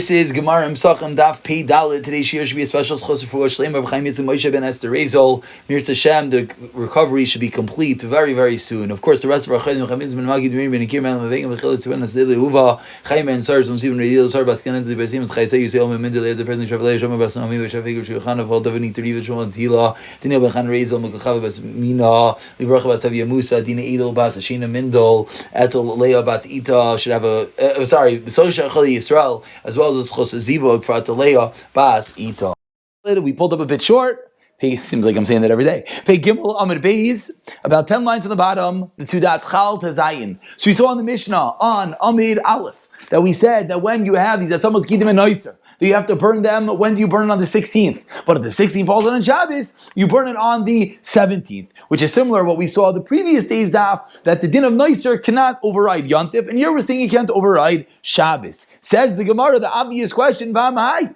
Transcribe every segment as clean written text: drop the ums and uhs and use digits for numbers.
This is Gemara Pesachim Daf Pei Dalet. Today's shir should be a special schos for Shleim of Chaim Yitzchak Moshe ben Esther Rezel. Mirz Hashem, the recovery should be complete very, very soon. Of course, the rest of our Chaim Chaim Yitzchak ben Magid ben Akir ben Mavegim Bechilat Tzven Asdele Uva Chaim ben Sars from Stephen Rediel Sar Baskin into the Besim Chaisei Yisrael Mendele as the president Shavalei Shoma Basnami Shavig Shulchan of all Davini Teriv Shoma Tila Daniel ben Chan Rezel Mekachav Bas Mina Libracha Bas Tavia Musa Dina Edel Bas Ashina Mindol Etel Leah Bas Ita should have a Besosha Chali Yisrael as well as Chos Ziva. We pulled up a bit short. Seems like I'm saying that every day. Gimel Amid Beis, about 10 lines on the bottom, the two dots Chal to Zayin. So we saw in the Mishnah on Amid Aleph that we said that when you have these, that's almost Gidim and Noiser, that you have to burn them. When do you burn it on the 16th? But if the 16th falls on Shabbos, you burn it on the 17th, which is similar to what we saw the previous day's daf, that the din of Noiser cannot override Yontif, and here we're saying you can't override Shabbos. Says the Gemara, the obvious question, V'amai,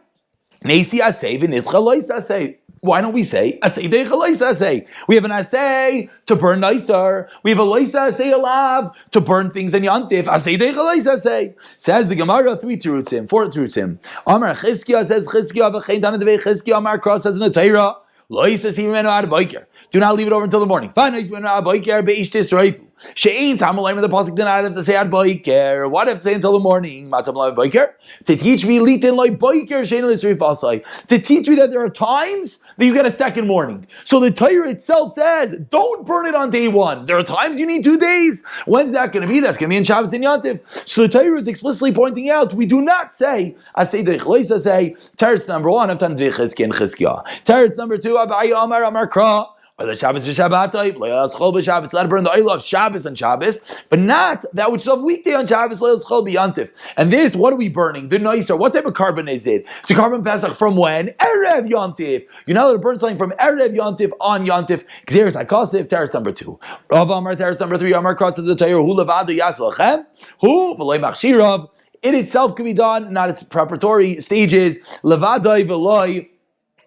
Neisi asay v'nitcha lois asay. Why don't we say asay deicha lois asay? We have an asay to burn Noiser. We have a lois asay alav to burn things in Yontif. Asay deicha lois asay. Says the Gemara, 4 terutzim. Amar Chizkiah says Chizkiah v'chein dana devei Chizkiah. Amar Cross says in the Torah, lois asay v'menu ad boiker. Do not leave it over until the morning. What if say ad boiker? What if say until the morning? To teach me to teach me that there are times that you get a second morning. So the Torah itself says, don't burn it on day one. There are times you need 2 days. When's that going to be? That's going to be in Shabbos and Yontif. So the Torah is explicitly pointing out, we do not say, Teretz number 1, Teretz number 2, Abaye Amar Amar Kra. Or the Shabbos v'Shabbatay, Le'as Chol b'Shabbos, let it burn the oil of Shabbos on Shabbos, but not that which is of weekday on Shabbos, Le'as Chol b'Yantif. And this, what are we burning? The Noiser, what type of carbon is it? It's a carbon Pesach from when? Erev Yantif. You're not allowed to burn something from Erev Yantif on Yantif. Xeris HaKosif, Teretz number 2. Rav Amar, Teretz number 3, Amar Cross of the Torah, Hu Levadu Yas Lachem, Hu V'Loi Machshirav. It itself can be done, not its preparatory stages. Levadai V'Loi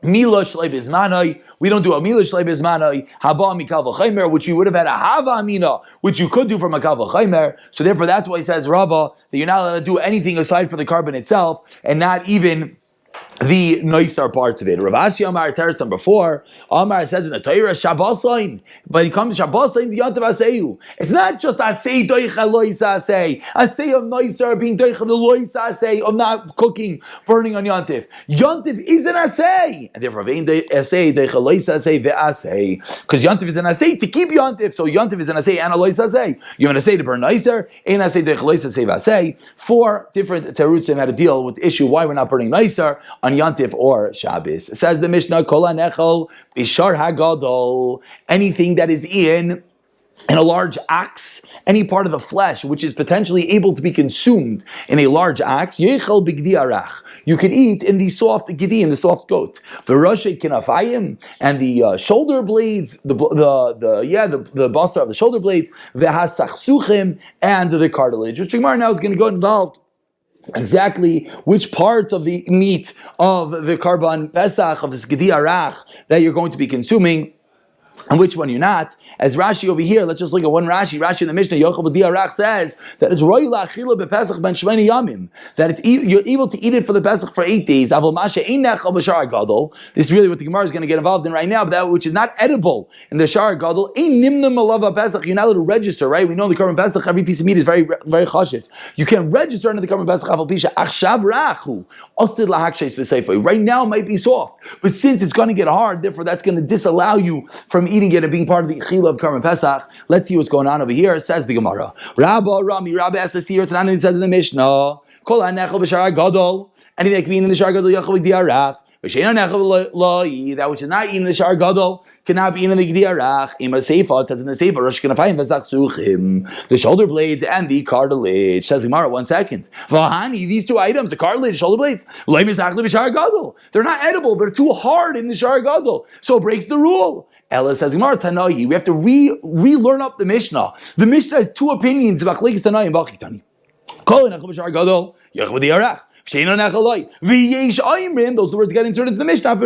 Mila Shlei Bizmanai. We don't do a Mila Shlei Bizmanai. Haba Mikal V'Chaymer, which you would have had a Hava Amina, which you could do from a Mikal V'Chaymer. So therefore, that's why he says Rava that you're not allowed to do anything aside from the carbon itself, and not even the Noisar parts of it. Rav Ashi Amar, Teretz number 4, Amar says in the Torah, Shabbosain. But it comes to Shabbosain, the Yantav Aseyu. It's not just Asei Doicha Loisa Asei. Asei of Noisar being Doicha the Loisa Asei, of not cooking, burning on Yantif. Yantif is an Asei. And therefore, Asei Doicha Loisa Asei Ve'asei. Because Yantif is an Asei to keep Yantif. So Yantif is an Asei and a Loisa Asei. You're an Asei to burn Noisar, and Asei Doicha Loisa Asei Ve'asei. 4 different terutzim had to deal with the issue why we're not burning Noisar on Yantif or Shabbos. Says the Mishnah, Kol HaNechel Bishar HaGadol, anything that is in a large ox, any part of the flesh which is potentially able to be consumed in a large ox, Yechel Bigdi Arach, you can eat in the soft gidi, in the soft goat. The Roshei Kinafayim, and the shoulder blades, the basar of the shoulder blades, the Hasachsuchim, and the cartilage, which Gemara now is going to go involved exactly which parts of the meat of the Karban Pesach, of this Gedi Arach, that you're going to be consuming, and which one you're not. As Rashi over here, let's just look at one Rashi. Rashi in the Mishnah, Yochel B'di Arach says that it's Roi La'achila B'Pesach Ben Shmeni Yamim, that you're able to eat it for the Pesach for 8 days. Avol Masha Ein Nechal B'Shar Gadol. This is really what the Gemara is going to get involved in right now, but that which is not edible in the Shar Gadol, Ein Nimna Malava Pesach. You're not allowed to register, right? We know the Karban Pesach, every piece of meat is very, very chashiv. You can register under the Karban Pesach Avol Pisha Achshav Rachu Osid Lahakshei Spesefei. Right now it might be soft, but since it's going to get hard, therefore that's going to disallow you from eating it and being part of the Chila of Karban Pesach. Let's see what's going on over here. Says the Gemara. Rabba asked us here, Tanan said in the Mishnah, Kol HaNechel B'Shar HaGadol, anything that can be eaten in the Shar Gadol, Yachal B'Gdi Arach. That which is not eaten in the Shar Gadol cannot be eaten in the Gdi Arach. Ima Seifa, it says in the Seifa, Rosh Kinafayim V'Zachsuchim, the shoulder blades and the cartilage. Says Gemara, 1 second. V'hani, these 2 items, the cartilage, shoulder blades, they're not edible, they're too hard in the Shar Gadol. So it breaks the rule. Ella says, Gemara Tanayi, we have to relearn up the Mishnah. The Mishnah has 2 opinions about Machlekes Tanayi and Bachik Tani. Kol HaNechel B'Shar HaGadol, Yachal B'Di Arach. Those words get inserted into the Mishnah.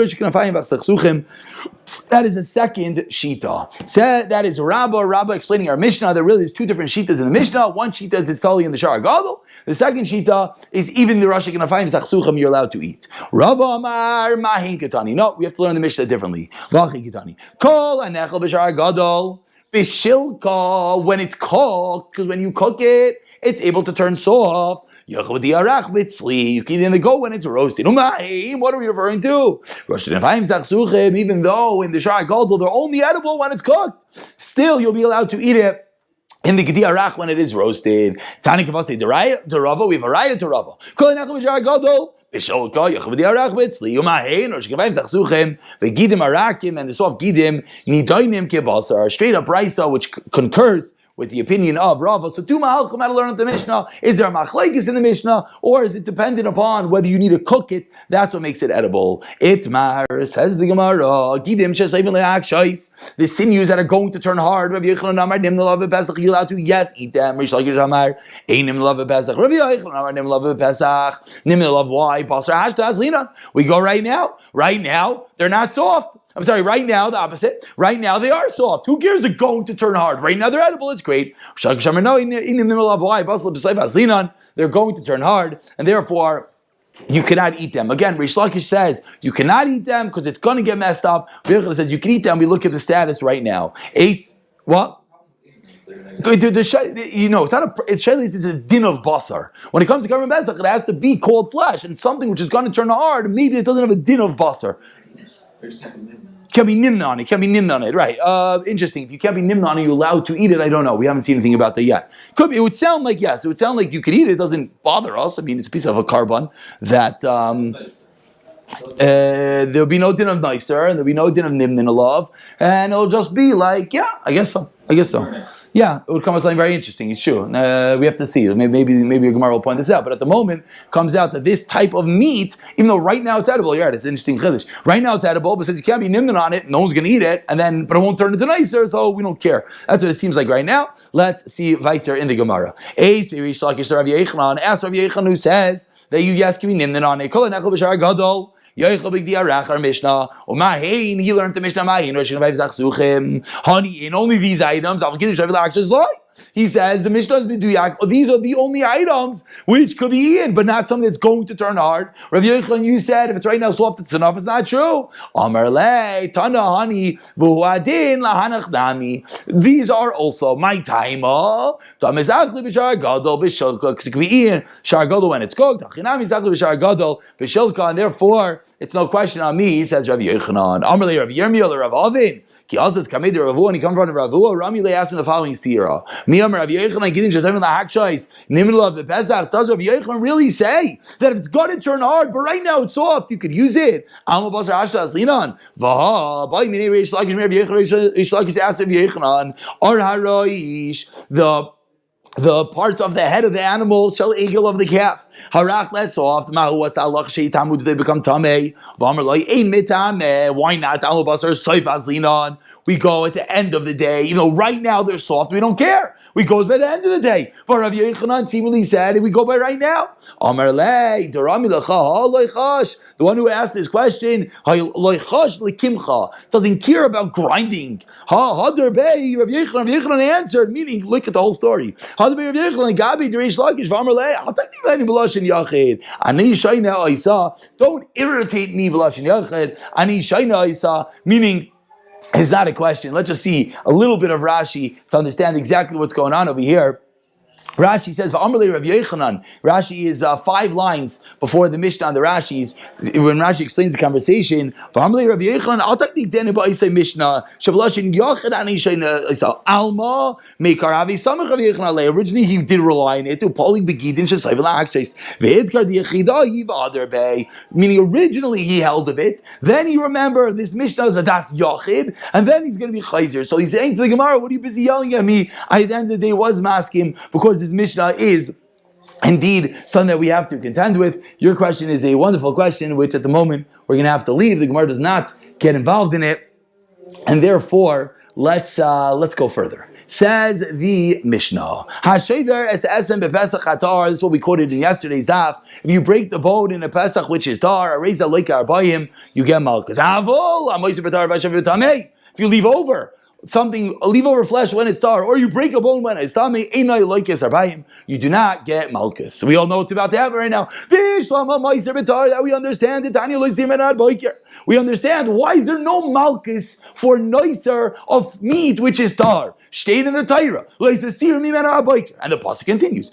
That is a second shita. That is Rabba explaining our Mishnah. There really is two different shitas in the Mishnah. One shita is it's totally in the Shar Gadol. The second shita is even the Rosh Hashanah Zachsuchim you're allowed to eat. Rabba Amar Mahin Ketani. No, we have to learn the Mishnah differently. Vachin Ketani. Kol anechel b'Shar Gadol b'shilka, when it's cooked, because when you cook it, it's able to turn soft. You can eat it in the goat when it's roasted. What are we referring to? Even though in the Shar Gadol they're only edible when it's cooked, still you'll be allowed to eat it in the Gedi Arach when it is roasted. Tani Kavasi, the Rava, we have a Raya to Rava. And the soft gidim nidoinim kebasar, straight up Raisa, which concurs with the opinion of Rava. So two mahalchim how to learn the Mishnah. Is there a machlekes in the Mishnah, or is it dependent upon whether you need to cook it? That's what makes it edible. Itmar, says the Gemara, gidim shesayvin le'akshais, the sinews that are going to turn hard. Rabbi Yochanan amar nim l'lav v'pesach, you're allowed to eat them. Rish Lakish amar einim l'lav v'pesach. Rabbi Yochanan amar nim l'lav v'pesach, nim l'lav why? Basar hashta azlina. We go right now. Right now, they're not soft. I'm sorry, right now, the opposite. Right now, they are soft. Who cares? They're going to turn hard. Right now, they're edible. It's great. They're going to turn hard, and therefore, you cannot eat them. Again, Rish Lakish says, you cannot eat them because it's going to get messed up. Rabbi says, you can eat them. We look at the status right now. What? You know, it's a din of basar. When it comes to Karban Pesach, it has to be cold flesh, and something which is going to turn hard, maybe it doesn't have a din of basar. Can be nimna on it. Can be nimna on it. Right. Interesting. If you can't be nimna on it, you're allowed to eat it. I don't know. We haven't seen anything about that yet. Could be. It would sound like yes. It would sound like you could eat it. It doesn't bother us. I mean, it's a piece of a carbon that there'll be no din of nicer, and there'll be no din of nimnin alav, and it'll just be like, yeah, I guess so. Yeah, it would come as something very interesting. It's true. We have to see. Maybe a Gemara will point this out. But at the moment, it comes out that this type of meat, even though right now it's edible, you're right, it's an interesting chiddush. Right now it's edible, but since you can't be nimnin on it, no one's going to eat it, but it won't turn into nicer, so we don't care. That's what it seems like right now. Let's see weiter in the Gemara. Ask Rav Yechon who says that you yes can be nimnin on it. Kol anechel b'shar gadol. Our Mishnah. He learned the Mishnah. Honey, in only these items, he says the Mishnah has been duyak. These are the only items which could be eaten, but not something that's going to turn hard. Rav Yochanan, you said if it's right now soft, it's enough. It's not true. Amar le tana hani v'huadin lahanach dami. These are also my timer. Tamizachli b'shar gadol b'shilka. Because it can be eaten shar gadol when it's cooked. Achinami zachli b'shar gadol b'shilka, and therefore it's no question on me. He says Rav Yochanan. Amar le Rav Yirmiyah or Rav Avin. Ki azaz kamei de Ravu, and he comes from Ravu. Rami le asked him the following stira. Miyam Rav Yochanan giving just having the hakshais. Nimel of Pesach. Does Rav Yochanan really say that if it's going to turn hard, but right now it's soft, you could use it? Alma basar hashta aslinan. Vaha. By mini Rish Lakish Rav Yochanan. Rish Lakish asked Rav Yochanan. Or haroish the parts of the head of the animal shall eagle of the calf. Harach, that's soft. Mahu, what's Allah? Sheitamud, they become tameh. V'amar loy, ein mitameh. Why not? Alma basar soif aslinan. We go at the end of the day, even though right now they're soft, we don't care. We go by the end of the day. But Rav Yochanan seemingly said, we go by right now. Amar le, Dorami lecha, loichash. The one who asked this question, loichash lekimcha, doesn't care about grinding. Hadar bei, Rav Yochanan answered, meaning, look at the whole story. Hadar bei Rav Yochanan, Gabi, Derish Lakish, V'amar le, I'll take the line b'lashin yachid. Ani shayna oisa, don't irritate me b'lashin yachid. Ani shayna oisa, meaning, it's not a question. Let's just see a little bit of Rashi to understand exactly what's going on over here. Rashi says, "V'amrli Rav Yochanan." Rashi is 5 lines before the Mishnah and the Rashis. When Rashi explains the conversation, "V'amrli Rav Yochanan." I'll take the denu ba'isay Mishnah. Shavlashin Yochad ani shayna Alma Meikar Avi Samach Rav Yochanan. Originally, he did rely on it to Pauling Begidin Shesayv La'akshes Ve'edkar Diachida Yiv Adar Bay. Meaning, originally he held of it. Then he remembered this Mishnah is a Das Yochid, and then he's going to be Chayzer. So he's saying to the Gemara, "What are you busy yelling at me?" At the end of the day, was masking because this Mishnah is indeed something that we have to contend with. Your question is a wonderful question, which at the moment we're going to have to leave. The Gemara does not get involved in it, and therefore let's go further. Says the Mishnah. Hasheder es esem bepesach hatar. This is what we quoted in yesterday's daf. If you break the bone in a Pesach which is tar, areza loika arbayim, you get malchus. If you leave over something, leave over flesh when it's tar, or you break a bone when it's tame, you do not get malchus. So we all know what's about to happen right now. That we understand it. We understand why is there no malchus for noiser of meat which is tar? Stayed in the Torah. And the pasuk continues.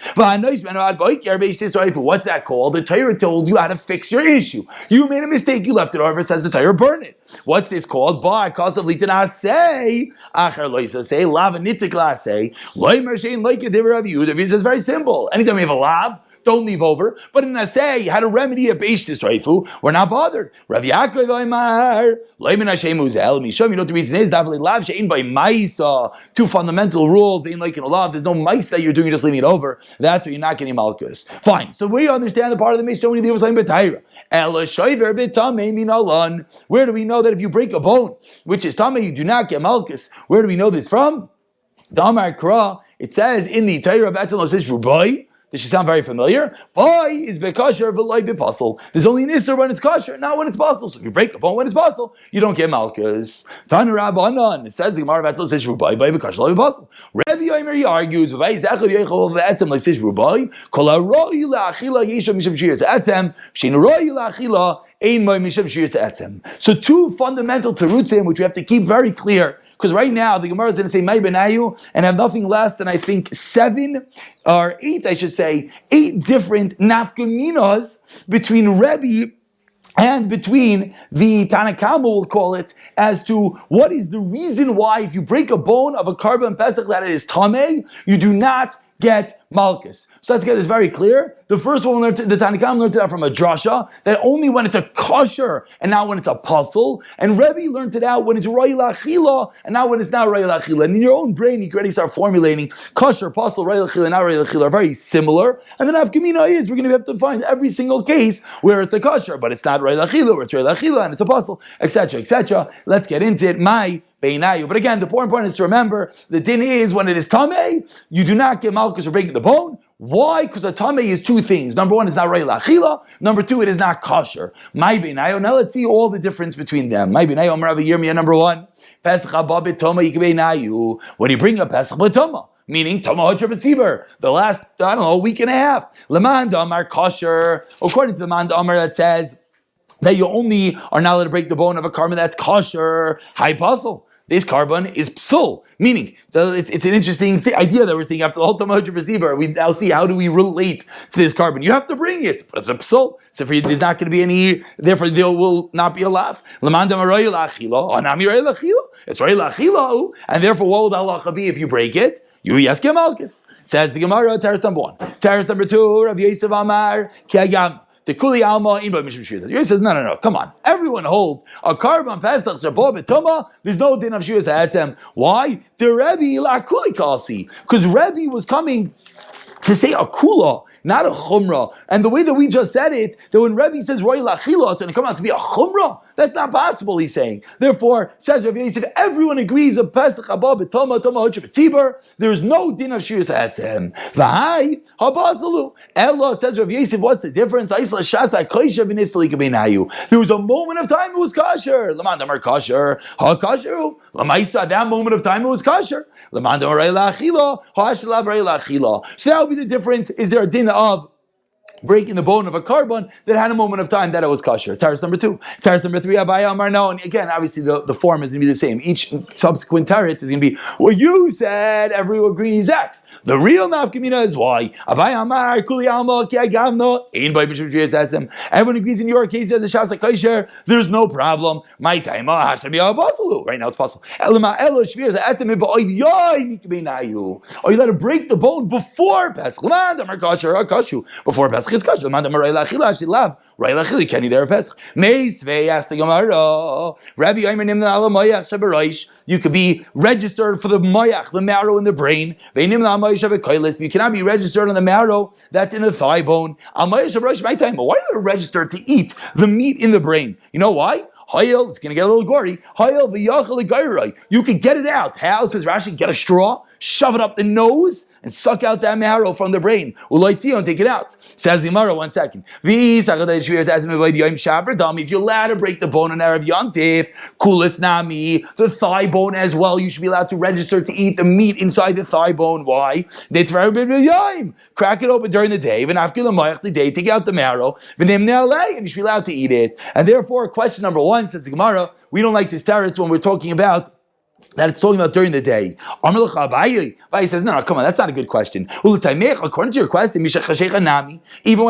What's that called? The Torah told you how to fix your issue. You made a mistake. You left it over. It says the Torah, burn it. What's this called? By cause of litanah say. Say lavanitikla say. This is very simple. Anytime you have a lav, don't leave over. But in Asay, how to remedy a Beishtis Raifu, we're not bothered. Rav Yaakov Oimar, Leimin Hashem Uzel, Mishom, you know what the reason is, Davli Lav, Shein by Maisa, two fundamental rules, they ain't like in a law, there's no Maisa that you're doing, you're just leaving it over. That's where you're not getting Malchus. Fine. So we understand the part of the Mishnah when you leave us like B'Taira. Ela Shoiver B'Tamei Min Alon. Where do we know that if you break a bone, which is Tamei, you do not get Malchus? Where do we know this from? Damar Kra, it says in the Torah of Etzel Osish Rubai. This should sound very familiar. Boy is bekasher v'loy b'pasul. There's only an isser when it's kosher, not when it's pasul. So if you break a bone when it's pasul, you don't get malchus. Tanu Rabbanan. It says the Gemara of Etzel says rubai by bekasher v'loy b'pasul. Rabbi Yomer he argues v'vay zechad yechol v'etzem l'sish rubai kol ha'roi la'achila yeshav misham shiras etzem shein roi la'achila ein moy misham shiras etzem. So two fundamental terutzim which we have to keep very clear. Because right now the Gemara is going to say May Benayu and have nothing less than I think 7 or 8, I should say, 8 different nafkaminas between Rebbe and between the Tanakama, we'll call it, as to what is the reason why if you break a bone of a karban pesach that it is tameh, you do not get malchus. So let's get this very clear. The first one, the Tanakhama learned it out from a drasha, that only when it's a kosher and not when it's a puzzle. And Rebbe learned it out when it's roy lachila and not when it's not roy lachila. And in your own brain, you can already start formulating kosher, puzzle, roy lachila, not roy lachila are very similar. And then Afkamina is, we're going to have to find every single case where it's a kosher, but it's not roy lachila, or it's roy lachila and it's a puzzle, etc., etc. Let's get into it. But again, the important point is to remember the din is when it is tameh, you do not get malchus for breaking the bone. Why? Because the tameh is 2 things. Number 1, it's not rei lachila. Number 2, it is not kosher. Now let's see all the difference between them. Number 1, Pesach haba b'toma yikbeinayu. When you bring a Pesach b'toma, meaning Toma Hodra B'Tzibar, the last, week and a half. Leman Damar kosher. According to the Man Damar that says that you only are not allowed to break the bone of a karban that's kosher. High puzzle. This karban is psul, meaning it's an interesting idea that we're seeing after the whole Tama Hodra B'Tzibar. We now see how do we relate to this karban. You have to bring it, but it's a psul. So for you, there's not going to be any, therefore there will not be a laugh. It's roy lachila, and therefore what will the halacha be if you break it? You yes get malchus. Says the Gemara, Teres number 1. Teres number 2, Rabbi Yosef Amar, Ki Hayam. The Kuli Alma in by Mishum Shiras. He says, no, come on. Everyone holds a karban pesach shabbat b'toma. There's no din of Shiras ha'etzem. Why? The Rebbe la Kuli Kasi, because Rebbe was coming to say a kula, not a chumrah. And the way that we just said it, that when Rebbe says roy lachila, it's going to come out to be a chumrah. That's not possible, he's saying. Therefore, says Rabbi Yosef, everyone agrees of Pesach haba b'toma, Toma Hodra B'Tzibar. There's no din of shiras ha'etzem. V'hai habazalu. Ella, says Rabbi Yosef, what's the difference? There was a moment of time it was kosher. Laman damar kosher, ha kosher. Lamaisa, that moment of time it was kosher. Laman damar roy lachila, ha shalav roy lachila. So that would be the difference. Is there a din of breaking the bone of a karban that had a moment of time that it was kosher? Taurus number 2. Taurus number 3, Abaye Amar no. And again, obviously the form is going to be the same. Each subsequent taret is going to be, well, you said everyone agrees X. The real nafkamina is why. Abaye Amar, Kuli Alma, Ki Agamno, Ein by Bishop Jiris Esem. Everyone agrees in your case as a Shasa Kosher, there's no problem. My time, Hashtami Abasalu. Right now it's possible. Elama Elo Shvirs Etzem Ba'oid Yoy Mikbeinayu. Or you let it break the bone before Pesach. Land Amar Kosher, Akashu. Before Pesach is kosher. Land Amar Rai Lachila, Shilav. Rai Lachili, Kenny there Pesach. Meisvei asked the Gemara. Rabbi Yomer Nimna Ala Moyach Shabaraish. You could be registered for the Moyach, the marrow in the brain. You cannot be registered on the marrow that's in the thigh bone. Why are you registered to eat the meat in the brain? You know why? Hayel, it's going to get a little gory. Hayel v'yachal l'gayrai. You can get it out. How, says Rashi, get a straw, shove it up the nose, and suck out that marrow from the brain. And take it out. Says the Gemara, 1 second. If you're allowed to break the bone on Erev Yontif, kulis nami, the thigh bone as well, you should be allowed to register to eat the meat inside the thigh bone. Why? Crack it open during the day, take out the marrow, and you should be allowed to eat it. And therefore, question number 1, says the Gemara, we don't like this teretz when we're talking about that it's talking about during the day. Abaye says, no, come on, that's not a good question. According to your question, even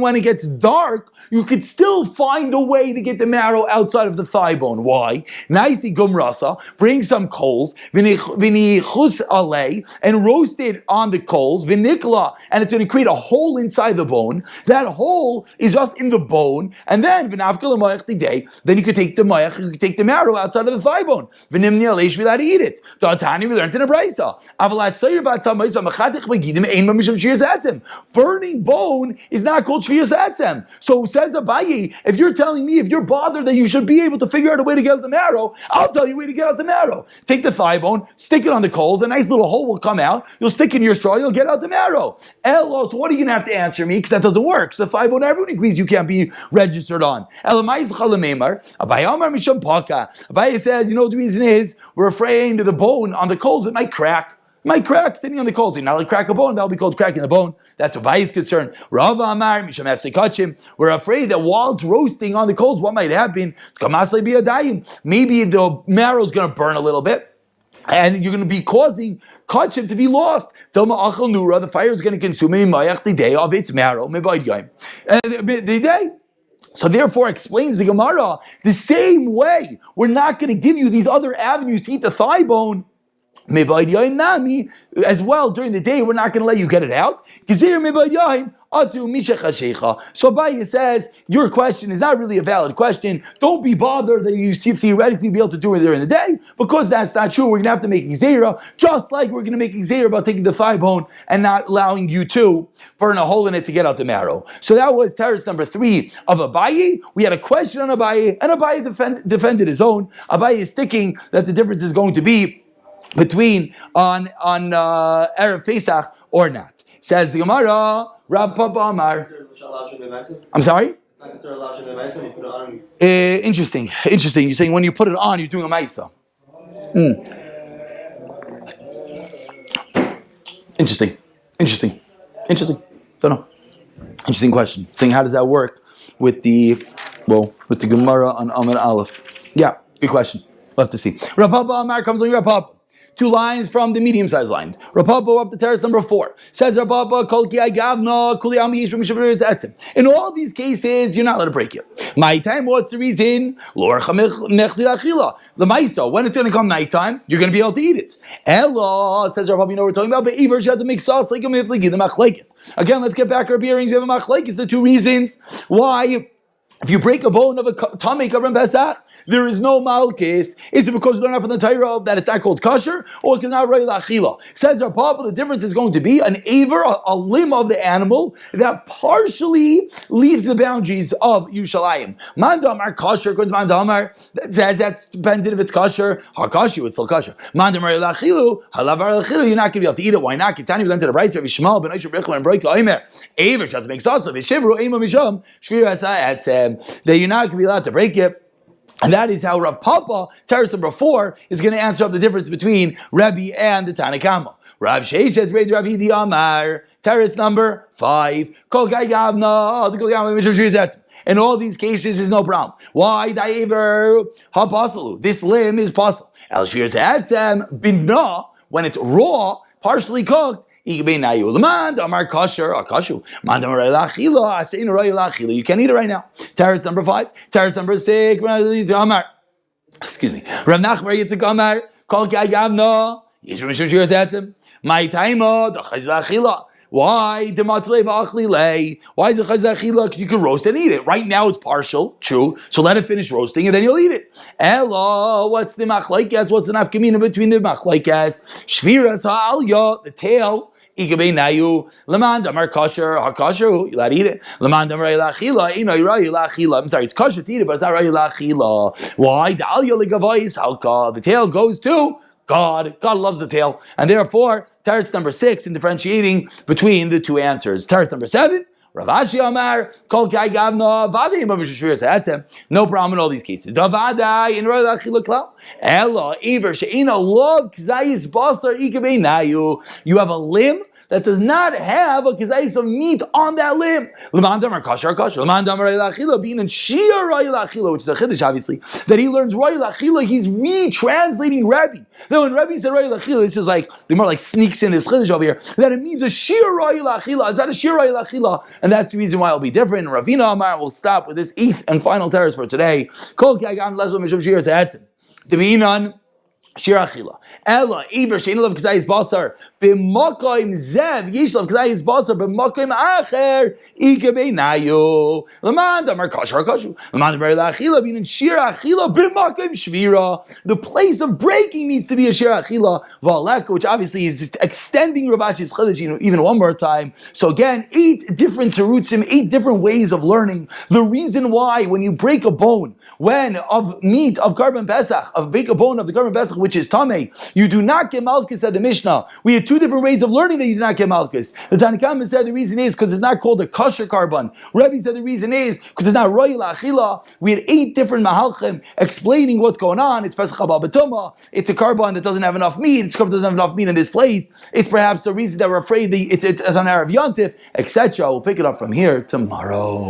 when it gets dark, you could still find a way to get the marrow outside of the thigh bone. Why? Naisi gumrasa, bring some coals, vinichus alei, and roast it on the coals, vinikla, and it's going to create a hole inside the bone. That hole is just in the bone, and then then you could take the mayach, you could take the marrow outside of the thigh bone. You should be allowed to eat it. We learned in a brayso. Burning bone is not called shviras atzem. So says Abaye, if you're telling me, if you're bothered that you should be able to figure out a way to get out the marrow, I'll tell you a way to get out the marrow. Take the thigh bone, stick it on the coals, a nice little hole will come out, you'll stick in your straw, you'll get out the marrow. So what are you going to have to answer me? Because that doesn't work. So the thigh bone, everyone agrees you can't be registered on. Abaye says, you know what the reason is? We're afraid of the bone on the coals, it might crack. It might crack sitting on the coals. You're not like crack a bone, that'll be called cracking the bone. That's what Abaye is concerned. Rava Amar, Misham Efsekachim. We're afraid that while it's roasting on the coals, what might happen? Maybe the marrow is going to burn a little bit, and you're going to be causing kachim to be lost. The fire is going to consume the day of its marrow. The day. So therefore explains the Gemara, the same way, we're not going to give you these other avenues to eat the thigh bone, as well during the day, we're not going to let you get it out. So Abaye says, your question is not really a valid question. Don't be bothered that you theoretically be able to do it during the day, because that's not true. We're going to have to make Xera, just like we're going to make Xera about taking the thigh bone and not allowing you to burn a hole in it to get out the marrow. So that was teretz number 3 of Abaye. We had a question on Abaye, and Abaye defended his own. Abaye is sticking that the difference is going to be between on Erev Pesach or not. Says the Gemara, Rav Papa Amar. I'm sorry? Interesting. You're saying when you put it on, you're doing a maisa. Interesting. Don't know. Interesting question. Saying how does that work with the Gemara on Amar Aleph? Yeah, good question. We'll have to see. Rav Papa Amar comes on Rav Papa. 2 lines from the medium-sized line. Rapapa up to teretz number 4. Says Rapapa, Kol ki agavna, kuli ami yish b'mishavriz etzim. In all these cases, you're not allowed to break it. My time, what's the reason? The maisa, when it's going to come nighttime, you're going to be able to eat it. Ella, says Rapapa, you know what we're talking about? But Iver, you have to make sauce like a mifligi, the machlekes. Again, let's get back our bearings. We have a machlekes, the 2 reasons why, if you break a bone of a tamei kabran Pesach, there is no malchus. Is it because you learn out from the Torah that it's not called kosher, or it's not rei lachila? Says our Papa, the difference is going to be an aver, a limb of the animal that partially leaves the boundaries of Yushalayim. Mandamar kosher, because mandamar says that's dependent if it's kosher. Hakashu, it's still kosher. Mandamar lachilu, halavar lachilu, you're not going to be able to eat it. Why not? Kitani, we went to the Brayso of Yishmael, ben Oisha Brechel, and Breika Oimer. Aver, shall to make sauce of it. Shivru, Eimah Misham, Shvir Asa Etzem. That you're not going to be allowed to break it. And that is how Rav Papa, teretz number 4, is going to answer up the difference between Rebbe and the Tanakama. Rav Sheishes read Rav Hidi Amar, teretz number 5. Kol Gai Gavna, the Kol Gavna Mishra. In all these cases, there's no problem. Why? Da'iver ha-pasalu. This limb is pasul. El Shir Z'atzem binna, when it's raw, partially cooked, you can't eat it right now. Teretz number 5. Teretz number 6. Excuse me. Rav Nachman Yitzchak Amar. Kol ki agavna. Yesh mishum shiras etzem. My taima. D'chayz la'achila. Why? Why is it chayz la'achila? Because you can roast and eat it. Right now it's partial. True. So let it finish roasting and then you'll eat it. Ella. What's the machlaikas? What's the nafkamina between the machlaikas? Shviras ha'alya. The tail Ikabei nayu. Leman damar kosher. Hakosher. You allowed to eat it. Leman damar lachila. Ino yirayu lachila. I'm sorry, it's kosher to eat it, but it's not rayu lachila. Why? Da'alya ligavais halka. The tail goes to God. God loves the tail, and therefore, teretz number 6 in differentiating between the two answers. Teretz number 7. Rav Ashi Amar, Kol Kai Gavna, Vadei Mavishashvir. So that's it. No problem in all these cases. Davadai in Royal Achila Klau. Ella, Iver, Sheina, Love, Kzayis, Basar, Ikabei Nayu. You have a limb that does not have a kizayis of meat on that limb. L'man damar kasher kasher. L'man damar royal achila, being in shir royal achila, which is a chiddush, obviously, that he learns royal achila, he's retranslating Rebbe. Then when Rebbe said royal achila, this is like, the more like sneaks in this chiddush over here, that it means a shir royal achila. It's not a shir royal achila, and that's the reason why it'll be different. Ravina Amar will stop with this 8th and final terrace for today. Kol kagam lesbo mishum shir ze'etzim. Devi'inan shir achila. Ella, Iver, she'in love k'zayis basar. B'makoim zev yishlav k'zayis basar. B'makoim acher ikebei nayu. L'man damar kasher kashu. L'man damar l'achila. Being in shir achila. B'makoim shvira. The place of breaking needs to be a shir achila. V'aleka, which obviously is extending Rav Ashi's chiddush even one more time. So again, 8 different terutzim, 8 different ways of learning. The reason why when you break a bone, when of meat of Karban Pesach, break a bone of the Karban Pesach, which is Tameh, you do not get Malchus at the Mishnah. We had 2 different ways of learning that you do not get Malchus. The Tanakhama said the reason is because it's not called a kosher Karban. Rebbe said the reason is because it's not Royal Achila. We had 8 different Mahalchim explaining what's going on. It's Pesach Haba B'Tumah. It's a Karban that doesn't have enough meat. It's a Karban that doesn't have enough meat in this place. It's perhaps the reason that we're afraid that it's on Erev Yontif, etc. We'll pick it up from here tomorrow.